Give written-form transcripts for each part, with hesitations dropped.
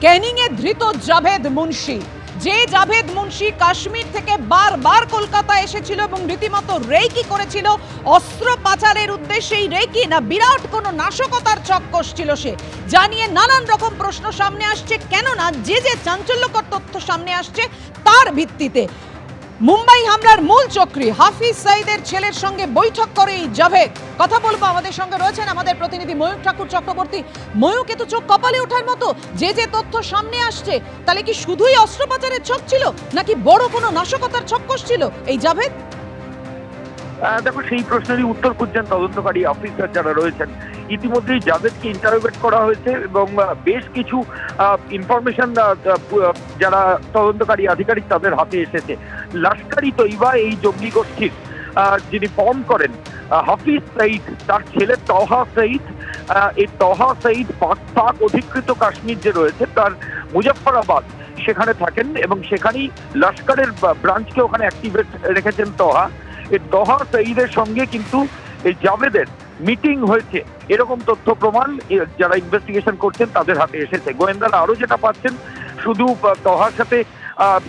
ক্যানিং এ ধৃত জাভেদ মুন্সি, যে জাভেদ মুন্সি কাশ্মীর থেকে বারবার কলকাতা এসেছিল এবং রীতিমতো রেকি করেছিল অস্ত্র পাচারের উদ্দেশ্যে। এই রেকি না বিরাট কোনো নাশকতার চক কষছিল সে, জানিয়ে নানান রকম প্রশ্ন সামনে আসছে। কেননা যে চাঞ্চল্যকর তথ্য সামনে আসছে তার ভিত্তিতে মুম্বাই হামলার মূল চক্রী হাফিজ সাইদের ছেলের সঙ্গে বৈঠক করে এই জাভেদ। কথা বলবো, আমাদের সঙ্গে রয়েছেন আমাদের প্রতিনিধি ময়ূক ঠাকুর চক্রবর্তী। ময়ূক, এ তো চোখ কপালে ওঠার মতো, যে তথ্য সামনে আসছে তাহলে কি শুধুই অস্ত্র পাচারের ছক ছিল নাকি বড় কোনো নাশকতার ছক কষছিল এই জাভেদ? দেখো, সেই প্রশ্নেরই উত্তর খুঁজছেন তদন্তকারী অফিসার যারা রয়েছেন। ইতিমধ্যেই জাভেদকে ইন্টারোগেট করা হয়েছে এবং বেশ কিছু ইনফরমেশন যারা তদন্তকারী আধিকারিক তাদের হাতে এসেছে। লস্কর-ই তৈবা এই জঙ্গি গোষ্ঠীর যিনি ফর্ম করেন হাফিজ সঈদ, তার ছেলে তহা সঈদ, এই তহা সঈদ পাক অধিকৃত কাশ্মীর যে রয়েছে তার মুজফফরাবাদ সেখানে থাকেন এবং সেখানেই লস্করের ব্রাঞ্চকে ওখানে অ্যাক্টিভেট রেখেছেন তহা। এই তহা সঈদের সঙ্গে কিন্তু এই জাভেদের মিটিং হয়েছে, এরকম তথ্য প্রমাণ যারা ইনভেস্টিগেশন করছেন তাদের হাতে এসেছে। গোয়েন্দারা আরো যেটা পাচ্ছেন, শুধু তহার সাথে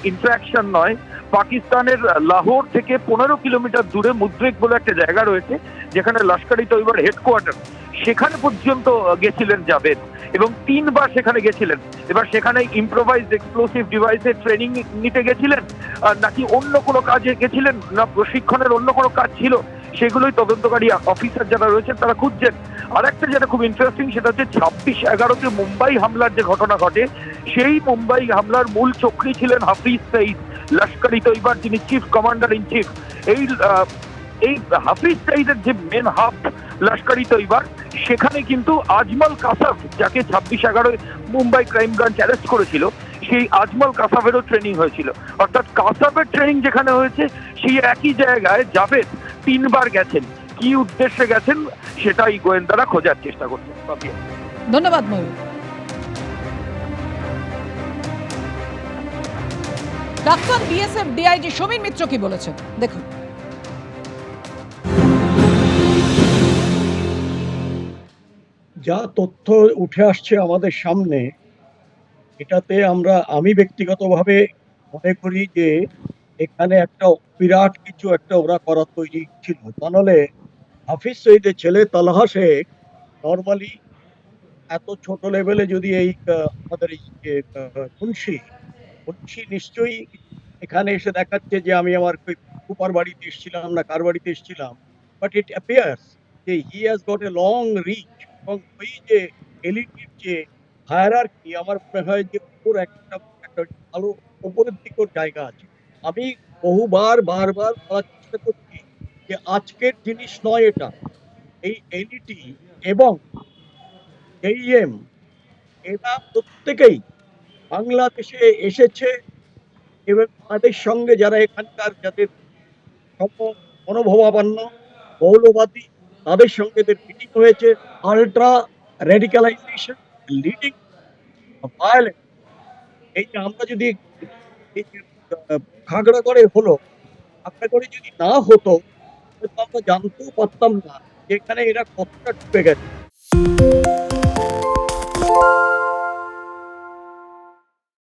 ইন্টারাকশন নয়, পাকিস্তানের লাহোর থেকে 15 কিলোমিটার দূরে মুদ্রিক বলে একটা জায়গা রয়েছে যেখানে লস্কর-ই তৈবার হেডকোয়ার্টার, সেখানে পর্যন্ত গেছিলেন জাভেদ এবং 3 বার সেখানে গেছিলেন। এবার সেখানে ইম্প্রোভাইজড এক্সপ্লোসিভ ডিভাইসের ট্রেনিং নিতে গেছিলেন নাকি অন্য কোনো কাজে গেছিলেন, না প্রশিক্ষণের অন্য কোনো কাজ ছিল, সেগুলোই তদন্তকারী অফিসার যারা রয়েছেন তারা খুঁজছেন। আর একটা যেটা খুব ইন্টারেস্টিং, সেটা হচ্ছে 26/11-তে মুম্বাই হামলার যে ঘটনা ঘটে, সেই মুম্বাই হামলার মূল চক্রী ছিলেন হাফিজ সঈদ, লস্কর-ই তৈবার যিনি চিফ কমান্ডার ইন চিফ। এই হাফিজ সঈদের যে মেন হাব লস্কর-ই তৈবার, সেখানে কিন্তু আজমল কাসাফ, যাকে 26/11 মুম্বাই ক্রাইম ব্রাঞ্চ অ্যারেস্ট করেছিল, সেই আজমল কাসাফেরও ট্রেনিং হয়েছিল। অর্থাৎ কাসাফের ট্রেনিং যেখানে হয়েছে সেই একই জায়গায় জাভেদ 3 বার গেছেন। কি উদ্দেশ্যে গেছেন সেটাই গোয়েন্দারা খোঁজার চেষ্টা করছেন। ধন্যবাদ ময়ূক। প্রাক্তন বিএসএফ ডিআইজি সমীর মিত্র কি বলেছেন দেখুন। যা তথ্য উঠে আসছে আমাদের সামনে, এটাতে আমি ব্যক্তিগতভাবে মনে করি যে এখানে একটা বিরাট কিছু ওরা করার তৈরি ছিল। তাহলে হাফিজ সঈদের ছেলে তালহা শেখ নর্মালি এত ছোট লেভেলে যদি আমাদের এই যে মুন্সি নিশ্চয়ই এখানে এসে দেখাচ্ছে যে আমি আমার ফুপার বাড়িতে এসেছিলাম না কার বাড়িতে এসেছিলাম, বাট ইট অ্যাপিয়ার্স যে he has got a long reach. এবং ওই যে এলিটির যে হায়ারার্কি, আমার মনে হয় যে ওর একটা ভালো উপরের দিকের জায়গা আছে। আমি বারবার বলার চেষ্টা করছি যে আজকের জিনিস নয় এটা। এই এলিটি এবং এইএম এরা প্রত্যেকেই বাংলাদেশে এসেছে এবং তাদের সঙ্গে যারা এখানকার যাদের মনোভাবাপন্ন মৌলবাদী, তাদের সঙ্গে মিটিং হয়েছে। আল্ট্রা রেডিক্যালাইজেশন লিডিং ভায়োলেন্স, এই যে আমরা যদি খাগড়াগড়ে হলো, খাগড়াগড়ে যদি না হতো আমরা জানতেও পারতাম না যে এখানে এরা কতটা ডুবে গেছে।